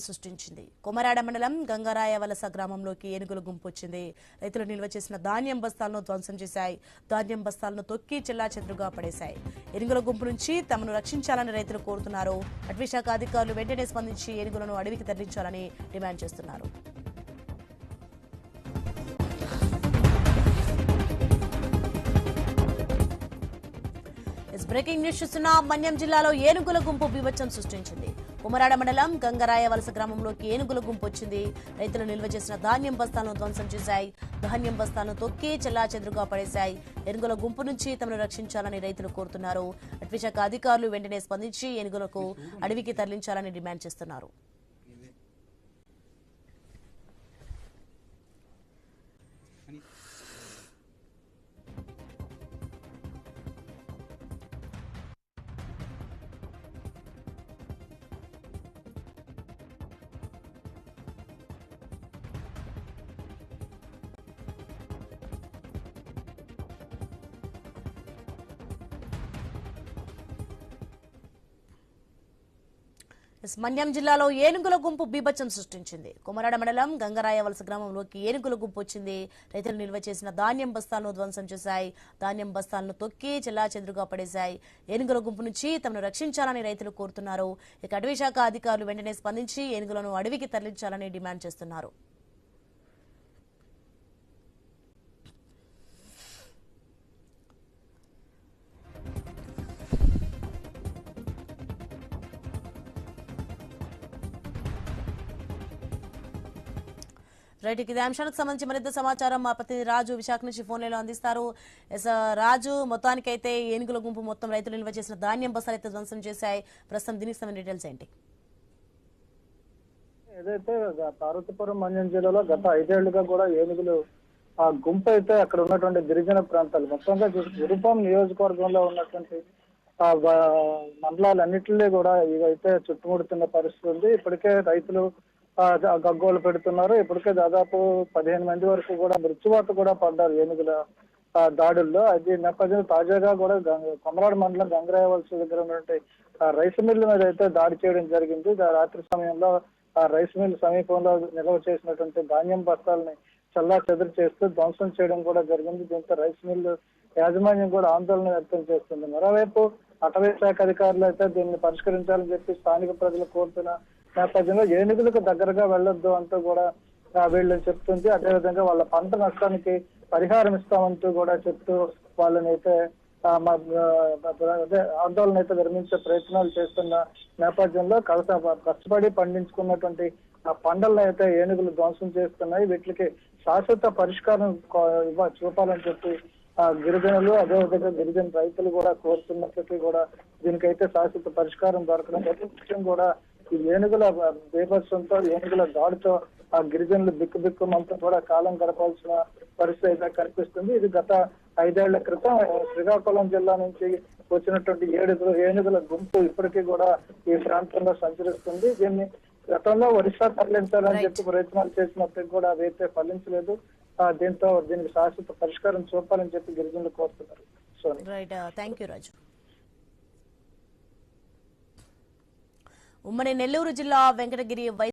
సృష్టించింది. కొమరాడ మండలం గంగారాయ వలస గ్రామంలోకి ఏనుగుల గుంపు వచ్చింది. రైతులు నిల్వ చేసిన ధాన్యం బస్తాలను ధ్వంసం చేశాయి. ధాన్యం బస్తాలను తొక్కి చెల్లాచెదురుగా పడేశాయి. ఏనుగుల గుంపు నుంచి తమను రక్షించాలని రైతులు కోరుతున్నారు. అటవీశాఖ అధికారులు వెంటనే స్పందించి ఏనుగులను అడవికి తరలించాలని డిమాండ్ చేస్తున్నారు. బ్రేకింగ్ న్యూస్ చూస్తున్న మన్యం జిల్లాలో ఏనుగుల గుంపు బీభత్సం సృష్టించింది. కొమరాడ మండలం గంగరాయ వలస గ్రామంలోకి ఏనుగుల గుంపు వచ్చింది. రైతులు నిల్వ చేసిన ధాన్యం బస్తాలను ధ్వంసం చేశాయి. ధాన్యం బస్తాలను తొక్కి చెల్లాచెదురుగా పడేశాయి. ఏనుగుల గుంపు నుంచి తమను రక్షించాలని రైతులు కోరుతున్నారు. అటవీశాఖ అధికారులు వెంటనే స్పందించి ఏనుగులకు అడవికి తరలించాలని డిమాండ్ చేస్తున్నారు. మన్యం జిల్లాలో ఏనుగుల గుంపు బీభత్సం సృష్టించింది. కొమరాడ మండలం గంగరాయ వలస గ్రామంలోకి ఏనుగుల గుంపు వచ్చింది. రైతులు నిల్వ చేసిన ధాన్యం బస్తాలను ధ్వంసం చేశాయి. ధాన్యం బస్తాలను తొక్కి చెల్లాచెదురుగా పడేశాయి. ఏనుగుల గుంపు నుంచి తమను రక్షించాలని రైతులు కోరుతున్నారు. ఇక అటవీశాఖ అధికారులు వెంటనే స్పందించి ఏనుగులను అడవికి తరలించాలని డిమాండ్ చేస్తున్నారు. రైట్, ఇదే అంశానికి సంబంధించి మరింత సమాచారం మా ప్రతినిధి రాజు విశాఖ నుంచి ఫోన్ లైన్లో అందిస్తారు. రాజు, మొత్తానికైతే ఏనుగుల గుంపు మొత్తం రైతులు నిల్వ చేసిన ధాన్యం బస్తాలు అయితే ధ్వంసం చేశాయి. ప్రస్తుతం దీనికి సంబంధించిన డీటెయిల్స్ ఏంటి? ఏదైతే పార్వతీపురం మన్యం జిల్లాలో గత 5 ఏళ్లుగా కూడా ఏనుగులు ఆ గుంపు అయితే అక్కడ ఉన్నటువంటి గిరిజన ప్రాంతాలు మొత్తంగా గురుపాం నియోజకవర్గంలో ఉన్నటువంటి ఆ మండలాలన్నింటినీ కూడా ఇవైతే చుట్టుముడుతున్న పరిస్థితి ఉంది. ఇప్పటికే రైతులు గగ్గోలు పెడుతున్నారు. ఇప్పటికే దాదాపు 15 మంది వరకు కూడా మృత్యువాత కూడా పడ్డారు ఏనుగుల దాడుల్లో. అది నేపథ్యంలో తాజాగా కూడా కొమరాడ మండలం గంగరాయ వలస దగ్గర ఉన్నటువంటి రైస్ మిల్లు మీద అయితే దాడి చేయడం జరిగింది. రాత్రి సమయంలో ఆ రైస్ మిల్ సమీపంలో నిల్వ చేసినటువంటి ధాన్యం బస్తాలని చల్లా చెదురు చేస్తూ ధ్వంసం చేయడం కూడా జరిగింది. దీంతో రైస్ మిల్లు యాజమాన్యం కూడా ఆందోళన వ్యక్తం చేస్తుంది. మరోవైపు అటవీ శాఖ అధికారులు అయితే దీన్ని పరిష్కరించాలని చెప్పి స్థానిక ప్రజలు కోరుతున్న నేపథ్యంలో ఏనుగులకు దగ్గరగా వెళ్లొద్దు అంటూ కూడా వీళ్ళు చెప్తుంది. అదేవిధంగా వాళ్ళ పంట నష్టానికి పరిహారం ఇస్తామంటూ కూడా చెప్తూ వాళ్ళని అయితే ఆందోళన అయితే విరమించే ప్రయత్నాలు చేస్తున్న నేపథ్యంలో కష్టపడి పండించుకున్నటువంటి ఆ పంటలను అయితే ఏనుగులు ధ్వంసం చేస్తున్నాయి. వీటికి శాశ్వత పరిష్కారం చూపాలని చెప్పి గిరిజనులు అదేవిధంగా గిరిజన రైతులు కూడా కోరుతున్నప్పటికీ కూడా దీనికైతే శాశ్వత పరిష్కారం దొరకడం ముఖ్యం కూడా ఈ ఏనుగుల బీభత్సంతో ఏనుగుల దాడితో ఆ గిరిజనులు బిక్కుమంతా కూడా కాలం గడపాల్సిన పరిస్థితి అయితే కనిపిస్తుంది. ఇది గత 5 ఏళ్ల క్రితం శ్రీకాకుళం జిల్లా నుంచి వచ్చినటువంటి ఏనుగుల గుంపు ఇప్పటికీ కూడా ఈ ప్రాంతంలో సంచరిస్తుంది. దీన్ని గతంలో ఒరిస్సా తరలించాలని చెప్పి ప్రయత్నాలు చేసినప్పటికీ కూడా అవైతే ఫలించలేదు. దీంతో దీనికి శాశ్వత పరిష్కారం చూపాలని చెప్పి గిరిజనులు కోరుతున్నారు. రాజు. ఉమ్మడి నెల్లూరు జిల్లా వెంకటగిరి